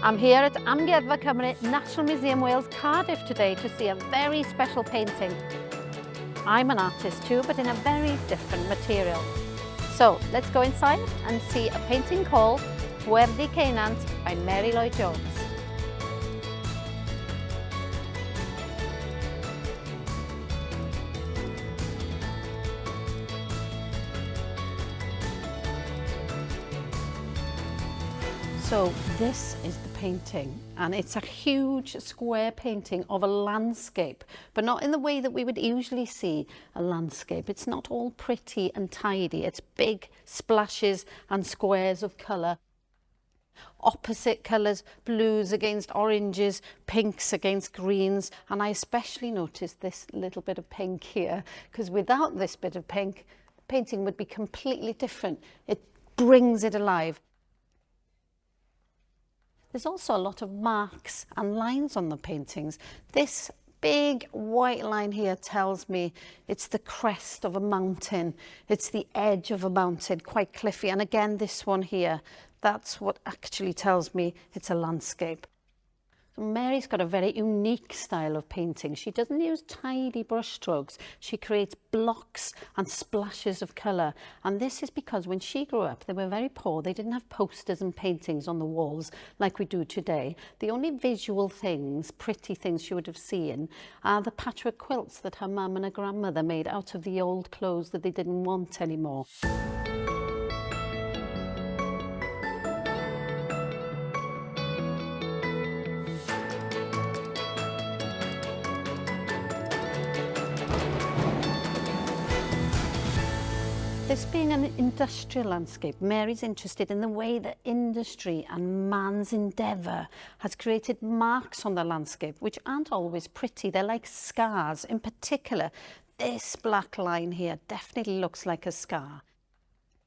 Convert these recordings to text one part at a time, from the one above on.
I'm here at Angharad Pearce National Museum Wales, Cardiff today to see a very special painting. I'm an artist too, but in a very different material. So let's go inside and see a painting called Pwerdy Ceunant by Mary Lloyd Jones. So this is the painting, and it's a huge square painting of a landscape, but not in the way that we would usually see a landscape. It's not all pretty and tidy. It's big splashes and squares of colour. Opposite colours, blues against oranges, pinks against greens, and I especially noticed this little bit of pink here, because without this bit of pink, the painting would be completely different. It brings it alive. There's also a lot of marks and lines on the paintings. This big white line here tells me it's the crest of a mountain. It's the edge of a mountain, quite cliffy. And again, this one here, that's what actually tells me it's a landscape. Mary's got a very unique style of painting. She doesn't use tidy brush strokes. She creates blocks and splashes of colour. And this is because when she grew up, they were very poor. They didn't have posters and paintings on the walls like we do today. The only visual things, pretty things she would have seen are the patchwork quilts that her mum and her grandmother made out of the old clothes that they didn't want anymore. This being an industrial landscape, Mary's interested in the way that industry and man's endeavour has created marks on the landscape, which aren't always pretty. They're like scars. In particular, this black line here definitely looks like a scar.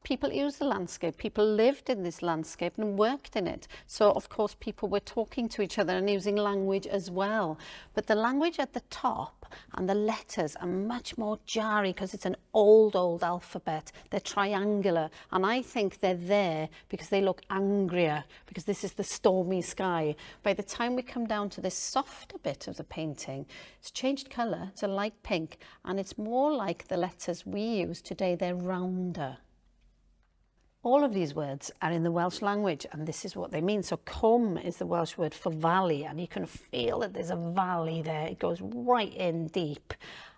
People used the landscape, people lived in this landscape and worked in it. So of course people were talking to each other and using language as well. But the language at the top and the letters are much more jarring because it's an old alphabet. They're triangular, and I think they're there because they look angrier, because this is the stormy sky. By the time we come down to this softer bit of the painting, it's changed colour, it's a light pink, and it's more like the letters we use today. They're rounder. All of these words are in the Welsh language, and this is what they mean. So cwm is the Welsh word for valley, and you can feel that there's a valley there. It goes right in deep.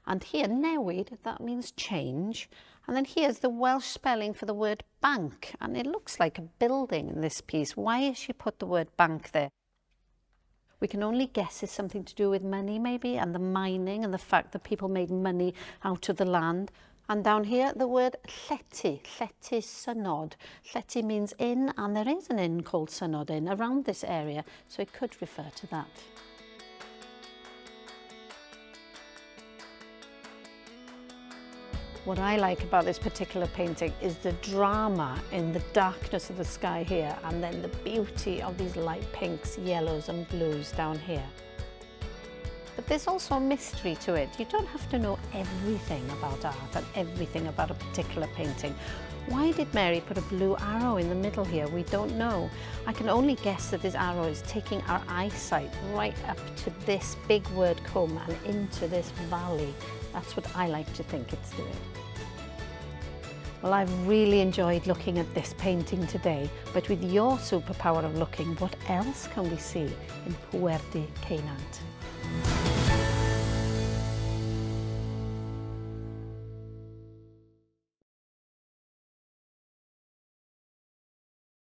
And here, newid, that means change. And then here's the Welsh spelling for the word bank, and it looks like a building in this piece. Why has she put the word bank there? We can only guess it's something to do with money maybe, and the mining and the fact that people made money out of the land. And down here, the word Pwerdy Ceunant. Pwerdy means inn, and there is an inn called Ceunant Inn around this area, so it could refer to that. What I like about this particular painting is the drama in the darkness of the sky here, and then the beauty of these light pinks, yellows and blues down here. But there's also a mystery to it. You don't have to know everything about art and everything about a particular painting. Why did Mary put a blue arrow in the middle here? We don't know. I can only guess that this arrow is taking our eyesight right up to this big word cwm and into this valley. That's what I like to think it's doing. Well, I've really enjoyed looking at this painting today, but with your superpower of looking, what else can we see in Pwerdy Ceunant?